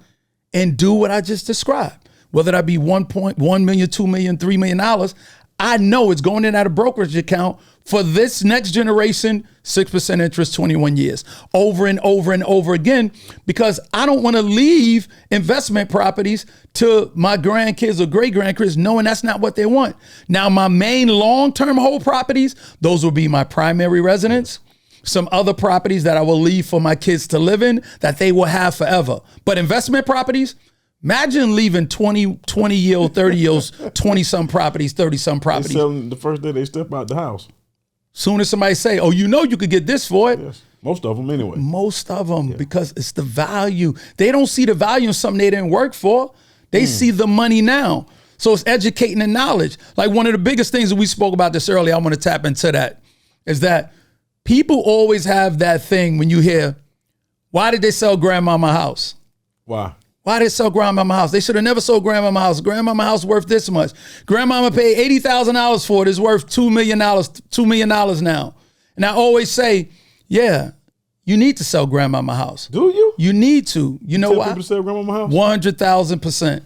and do what I just described. Whether that be 1.1 million, 2 million, $3 million, I know it's going in at a brokerage account for this next generation, 6% interest, 21 years, over and over and over again, because I don't want to leave investment properties to my grandkids or great grandkids knowing that's not what they want. Now, my main long-term hold properties, those will be my primary residence, some other properties that I will leave for my kids to live in that they will have forever. But investment properties, imagine leaving 20-year-old, 30-year-olds, 20-some properties, 30-some properties. They sell them the first day they step out the house. Soon as somebody say, oh, you could get this for it. Yes. Most of them anyway. Most of them, yeah, because it's the value. They don't see the value in something they didn't work for. They see the money now. So it's educating and knowledge. Like one of the biggest things that we spoke about this earlier, I want to tap into that, is that people always have that thing when you hear, why did they sell grandmama house? Why? Why did they sell grandmama house? They should have never sold grandmama house. Grandmama house worth this much. Grandmama paid $80,000 for it. It's worth $2 million now. And I always say, yeah, you need to sell grandmama house. Do you? You need to. You know why? People to sell grandmama house? 100,000%.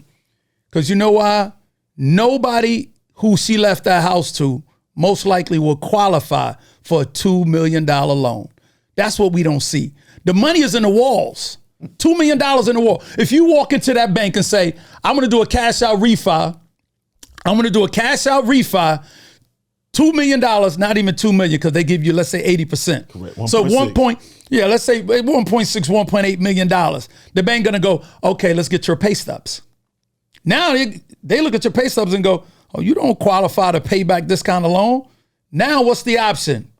Because you know why? Nobody who she left that house to most likely will qualify for a $2 million loan. That's what we don't see. The money is in the walls. $2 million in the wall. If you walk into that bank and say, I'm going to do a cash out refi, $2 million, not even $2 million, because they give you, let's say 80%. Correct. So let's say 1.6, $1.8 million. The bank going to go, okay, let's get your pay stubs. Now they look at your pay stubs and go, oh, you don't qualify to pay back this kind of loan. Now what's the option?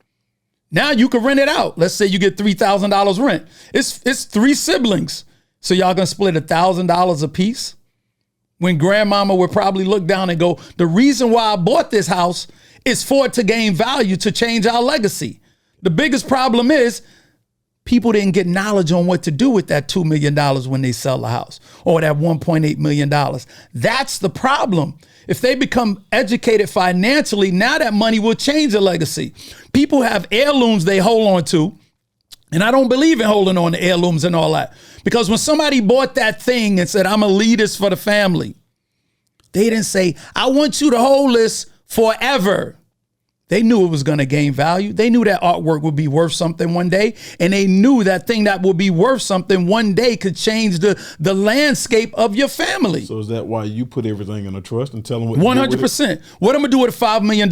Now you can rent it out. Let's say you get $3,000 rent. It's 3 siblings. So y'all gonna split $1,000 a piece? When grandmama would probably look down and go, the reason why I bought this house is for it to gain value, to change our legacy. The biggest problem is people didn't get knowledge on what to do with that $2 million when they sell the house, or that $1.8 million. That's the problem. If they become educated financially, now that money will change the legacy. People have heirlooms they hold on to, and I don't believe in holding on to heirlooms and all that. Because when somebody bought that thing and said, I'm going to leave this for the family, they didn't say, I want you to hold this forever. They knew it was going to gain value. They knew that artwork would be worth something one day. And they knew that thing that would be worth something one day could change the landscape of your family. So is that why you put everything in a trust and tell them what 100%. What I'm going to do with a $5 million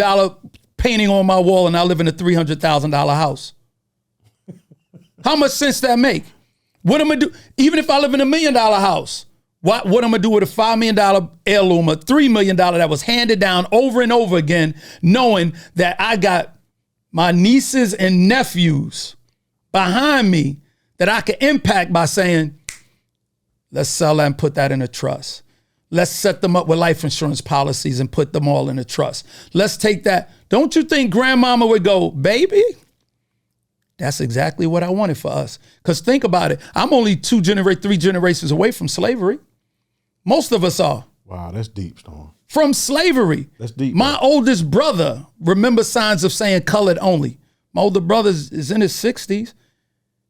painting on my wall and I live in a $300,000 house? How much sense that make? What am I do? Even if I live in $1 million house, what am I going to do with a $5 million heirloom, a $3 million that was handed down over and over again, knowing that I got my nieces and nephews behind me that I can impact by saying, let's sell that and put that in a trust. Let's set them up with life insurance policies and put them all in a trust. Let's take that. Don't you think grandmama would go, baby? That's exactly what I wanted for us. Because think about it. I'm only 3 generations away from slavery. Most of us are. Wow, that's deep, Storm. From slavery. That's deep. My oldest brother remembers signs of saying colored only. My older brother is in his 60s.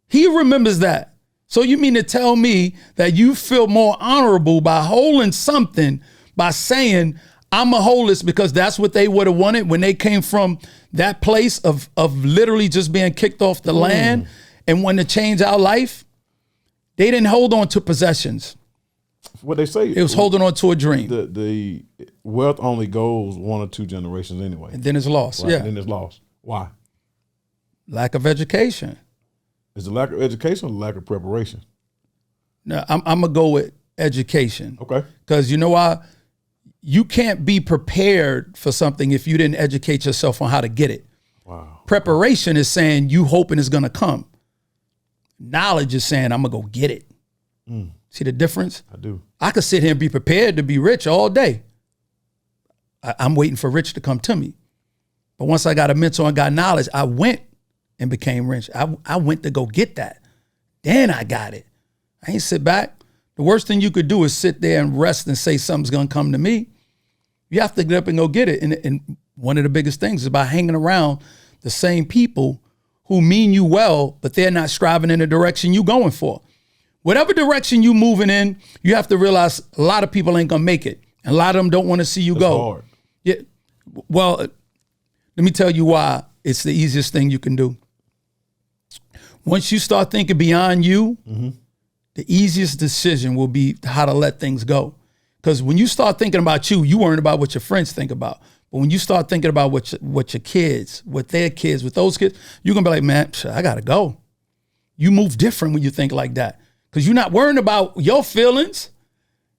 He remembers that. So you mean to tell me that you feel more honorable by holding something, by saying, I'm a hold this, because that's what they would have wanted when they came from that place of literally just being kicked off the land and wanting to change our life? They didn't hold on to possessions. What they say, it was holding on to a dream. The wealth only goes 1 or 2 generations anyway. And then it's lost. Right, yeah. And then it's lost. Why? Lack of education. Is it lack of education or lack of preparation? No, I'm gonna go with education. Okay. Because you know why? You can't be prepared for something if you didn't educate yourself on how to get it. Wow. Preparation is saying you hoping it's gonna come. Knowledge is saying I'm gonna go get it. See the difference? I do. I could sit here and be prepared to be rich all day. I'm waiting for rich to come to me. But once I got a mentor and got knowledge, I went and became rich. I went to go get that. Then I got it. I ain't sit back. The worst thing you could do is sit there and rest and say something's gonna come to me. You have to get up and go get it. And one of the biggest things is by hanging around the same people who mean you well, but they're not striving in the direction you going for. Whatever direction you moving in, you have to realize a lot of people ain't gonna make it. And a lot of them don't want to see you go. Hard. Yeah. Well, let me tell you why it's the easiest thing you can do. Once you start thinking beyond you, the easiest decision will be how to let things go. Because when you start thinking about you, you worrying about what your friends think about. But when you start thinking about what your kids, what their kids, with those kids, you're gonna be like, man, I gotta go. You move different when you think like that. Because you're not worrying about your feelings.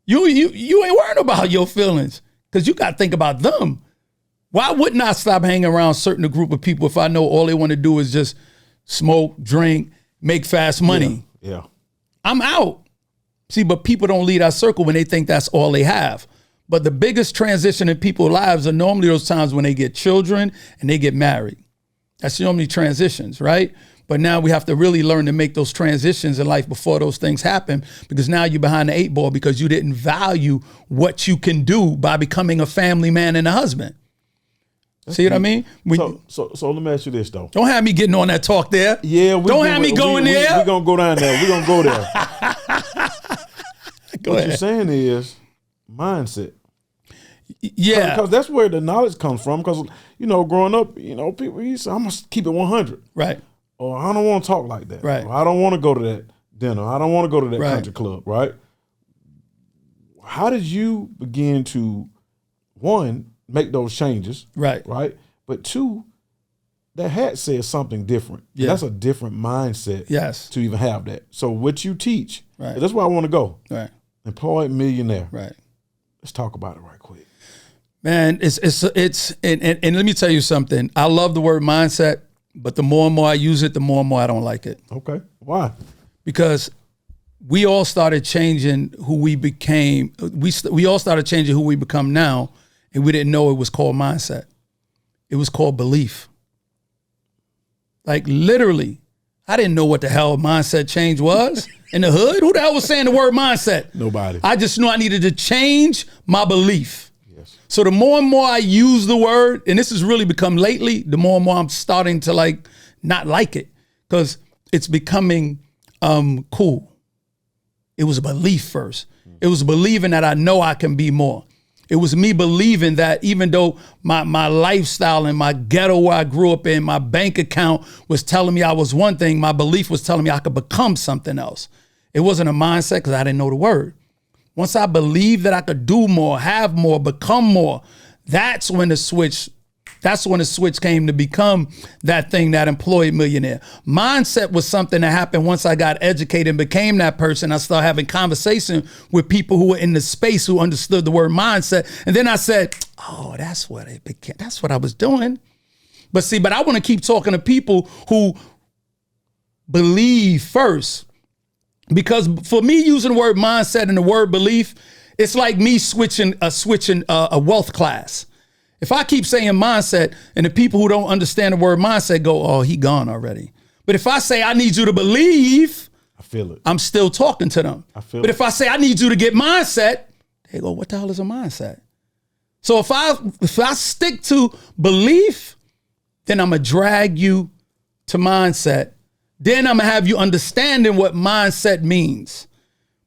You ain't worrying about your feelings. Because you got to think about them. Why wouldn't I stop hanging around a certain group of people if I know all they want to do is just smoke, drink, make fast money? Yeah. I'm out. See, but people don't leave that circle when they think that's all they have. But the biggest transition in people's lives are normally those times when they get children and they get married. That's normally transitions, right? But now we have to really learn to make those transitions in life before those things happen, because now you're behind the 8 ball because you didn't value what you can do by becoming a family man and a husband. See what I mean? So let me ask you this though. Don't have me getting on that talk there. Yeah, don't have me going there. We're gonna go down there. We're gonna go there. What you're saying is mindset. Yeah, because that's where the knowledge comes from. Because growing up, people used to say, I'm gonna keep it 100. Right. Or I don't want to talk like that. Right. Or I don't want to go to that dinner. I don't want to go to that country club. Right. How did you begin to, one, make those changes? Right. Right. But two, that hat says something different. Yeah. That's a different mindset. Yes. To even have that. So what you teach, right. That's where I want to go. Right. Employed Millionaire. Right. Let's talk about it right quick. Man, it's and let me tell you something. I love the word mindset, but the more and more I use it, the more and more I don't like it. Okay. Why? Because we all started changing who we became. We all started changing who we become now, and we didn't know it was called mindset. It was called belief. Like literally, I didn't know what the hell mindset change was in the hood. Who the hell was saying the word mindset? Nobody. I just knew I needed to change my belief. Yes. So the more and more I use the word, and this has really become lately, the more and more I'm starting to not like it, because it's becoming cool. It was a belief first. It was believing that I know I can be more. It was me believing that even though my lifestyle and my ghetto where I grew up in, my bank account was telling me I was one thing, my belief was telling me I could become something else. It wasn't a mindset because I didn't know the word. Once I believed that I could do more, have more, become more, that's when the switch came to become that thing, that employed millionaire. Mindset was something that happened once I got educated and became that person. I started having conversation with people who were in the space who understood the word mindset. And then I said, oh, that's what it became. That's what I was doing. But I want to keep talking to people who believe first. Because for me, using the word mindset and the word belief, it's like me switching a wealth class. If I keep saying mindset and the people who don't understand the word mindset go, oh, he gone already. But if I say I need you to believe, I feel it. I'm still talking to them. But if I say I need you to get mindset, they go, what the hell is a mindset? So if I stick to belief, then I'm going to drag you to mindset. Then I'm going to have you understanding what mindset means.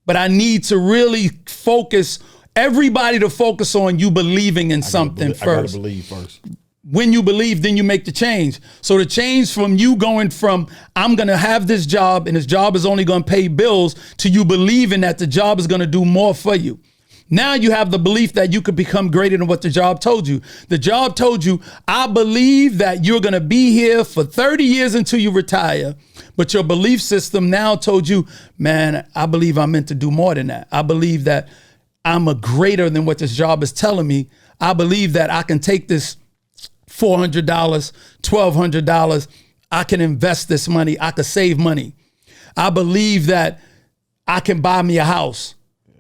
But I need to really focus everybody to focus on you believing in something first. I gotta believe first. When you believe, then you make the change. So the change from you going from, I'm going to have this job and this job is only going to pay bills, to you believing that the job is going to do more for you. Now you have the belief that you could become greater than what the job told you. The job told you, I believe that you're going to be here for 30 years until you retire. But your belief system now told you, man, I believe I'm meant to do more than that. I believe that I'm a greater than what this job is telling me. I believe that I can take this $400, $1,200. I can invest this money. I could save money. I believe that I can buy me a house.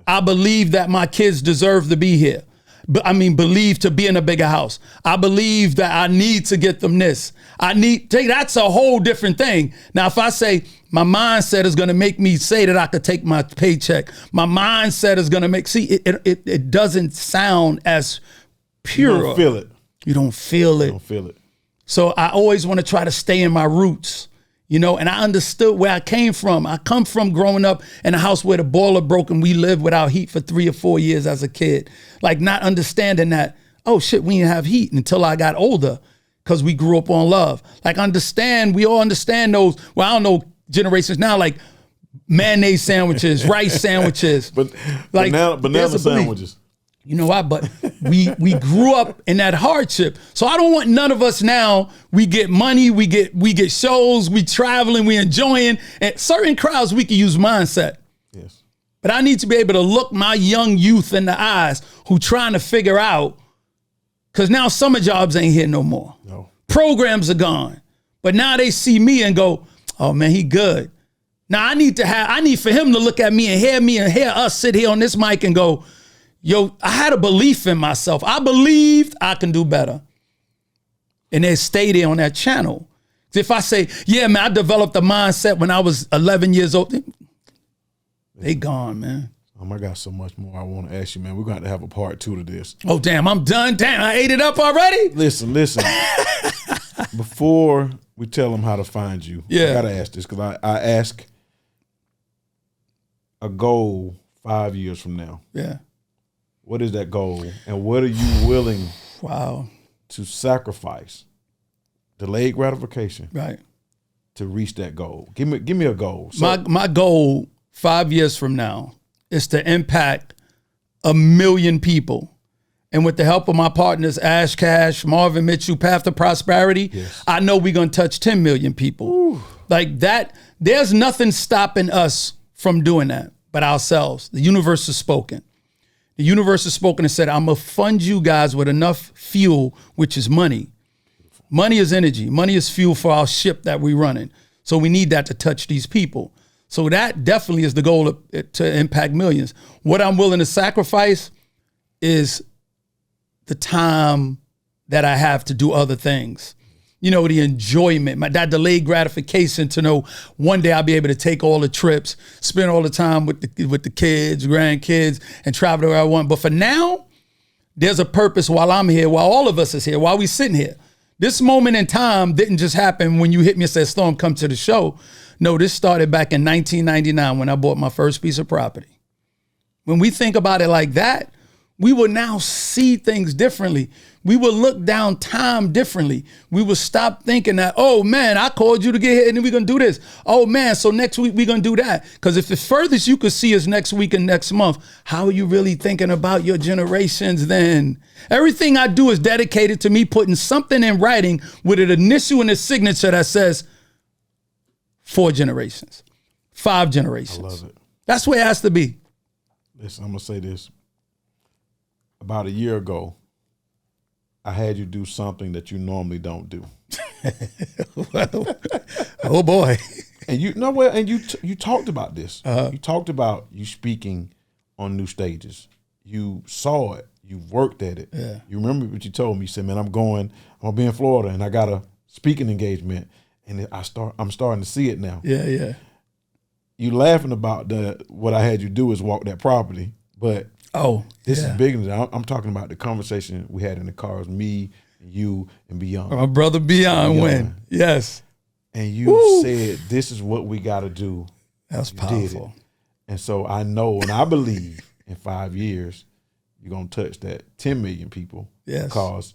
I believe that my kids deserve to be here. But believe to be in a bigger house. I believe that I need to get them this. That's a whole different thing. Now, if I say my mindset is going to make me say that I could take my paycheck, my mindset is going to make, it doesn't sound as pure. You don't feel it. You don't feel it. You don't feel it. So I always want to try to stay in my roots. And I understood where I came from. I come from growing up in a house where the boiler broke and we lived without heat for 3 or 4 years as a kid. Like not understanding that, oh shit, we didn't have heat until I got older because we grew up on love. Like we all understand those, well, I don't know generations now, like mayonnaise sandwiches, rice sandwiches. But banana sandwiches. You know why? But we grew up in that hardship. So I don't want none of us now. We get money, we get shows, we traveling, we enjoying. And certain crowds we can use mindset. Yes. But I need to be able to look my young youth in the eyes who trying to figure out, because now summer jobs ain't here no more. No. Programs are gone. But now they see me and go, oh man, he good. Now I need for him to look at me and hear us sit here on this mic and go, yo, I had a belief in myself. I believed I can do better. And they stay there on that channel. If I say, yeah, man, I developed a mindset when I was 11 years old, they gone, man. I got so much more I want to ask you, man. We're going to have a part 2 to this. Oh, damn, I'm done. Damn, I ate it up already? Listen. Before we tell them how to find you, I got to ask this because I ask a goal 5 years from now. Yeah. What is that goal, and what are you willing to sacrifice, delayed gratification, right, to reach that goal? Give me a goal. So, my goal 5 years from now is to impact 1 million people, and with the help of my partners, Ash Cash, Marvin Mitchell, Path to Prosperity, I know we're gonna touch 10 million people. Ooh. Like that. There's nothing stopping us from doing that but ourselves. The universe has spoken. The universe has spoken and said, I'm going to fund you guys with enough fuel, which is money. Money is energy. Money is fuel for our ship that we're running. So we need that to touch these people. So that definitely is the goal to impact millions. What I'm willing to sacrifice is the time that I have to do other things. The enjoyment, that delayed gratification to know one day I'll be able to take all the trips, spend all the time with the kids, grandkids, and travel where I want. But for now, there's a purpose while I'm here, while all of us is here, while we sitting here. This moment in time didn't just happen when you hit me and said, Storm, come to the show. No, this started back in 1999 when I bought my first piece of property. When we think about it like that, we will now see things differently. We will look down time differently. We will stop thinking that, oh man, I called you to get here and then we're going to do this. Oh man, so next week we're going to do that. Because if the furthest you could see is next week and next month, how are you really thinking about your generations then? Everything I do is dedicated to me putting something in writing with an initial and a signature that says 4 generations, 5 generations. I love it. That's where it has to be. Listen, I'm going to say this. About a year ago, I had you do something that you normally don't do. Oh boy! And you know what? And you talked about this. You talked about you speaking on new stages. You saw it. You worked at it. Yeah. You remember what you told me? You said, "Man, I'm gonna be in Florida, and I got a speaking engagement, and I'm starting to see it now." Yeah. You laughing about what I had you do is walk that property, but. This is bigger than I'm talking about the conversation we had in the car. It was me, you, and Beyond. My brother Beyond went. Yes. And you said, this is what we got to do. That's powerful. And so I know and I believe in 5 years, you're going to touch that 10 million people. Yes. Because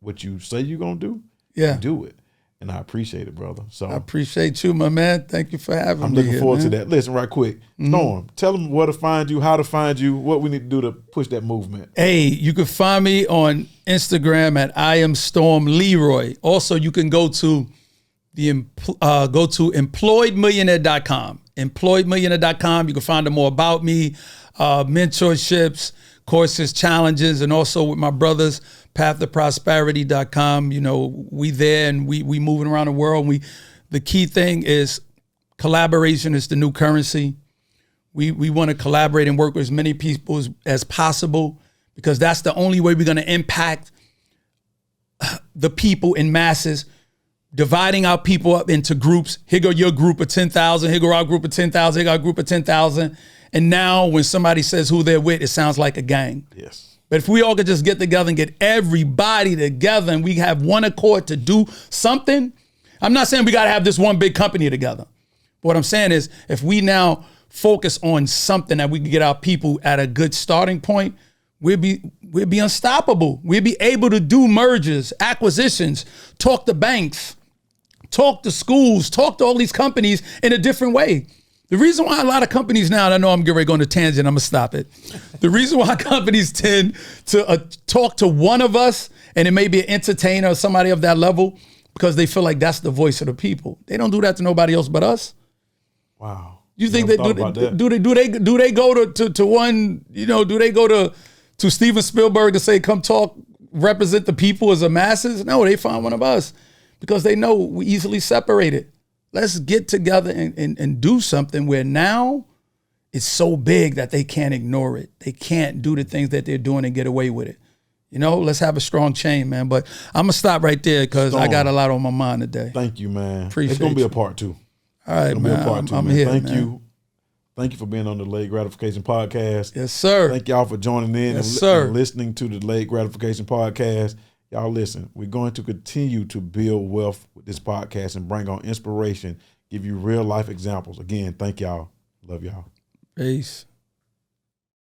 what you say you're going to do, you do it. and I appreciate it, brother. So I appreciate you, my man. Thank you for having me. I'm looking forward to that. Listen, right quick, Storm, tell them where to find you, how to find you, what we need to do to push that movement. Hey, you can find me on Instagram at I am Storm Leroy. Also, you can go to employedmillionaire.com. Employedmillionaire.com. You can find out more about me, mentorships, courses, challenges, and also with my brothers, pathtoprosperity.com. You know, we there and we moving around the world. The key thing is collaboration is the new currency. We want to collaborate and work with as many people as possible, because that's the only way we're going to impact the people in masses. Dividing our people up into groups. Here go your group of 10,000. Here go our group of 10,000. Here go our group of 10,000. And now when somebody says who they're with, it sounds like a gang. Yes. But if we all could just get together and get everybody together and we have one accord to do something, I'm not saying we got to have this one big company together. But what I'm saying is, if we now focus on something that we can get our people at a good starting point, we'll be unstoppable. We'll be able to do mergers, acquisitions, talk to banks, talk to schools, talk to all these companies in a different way. The reason why a lot of companies now, and I know I'm getting ready to go on a tangent, I'm gonna stop it. The reason why companies tend to talk to one of us, and it may be an entertainer or somebody of that level, because they feel like that's the voice of the people. They don't do that to nobody else but us. Wow. You think do they go to one, you know, do they go to Steven Spielberg to say, come talk, represent the people as the masses? No, they find one of us, because they know we easily separated. Let's get together and do something where now it's so big that they can't ignore it. They can't do the things that they're doing and get away with it. You know, let's have a strong chain, man. But I'm going to stop right there because I got a lot on my mind today. Thank you, man. Appreciate it's going to be you. a part 2. All right, man. I'm man. here, Thank man. you. Thank you for being on the Delayed Gratification Podcast. Yes, sir. Thank y'all for joining in Yes, and listening to the Delayed Gratification Podcast. Y'all listen, we're going to continue to build wealth with this podcast and bring on inspiration, give you real life examples. Again, thank y'all. Love y'all. Peace.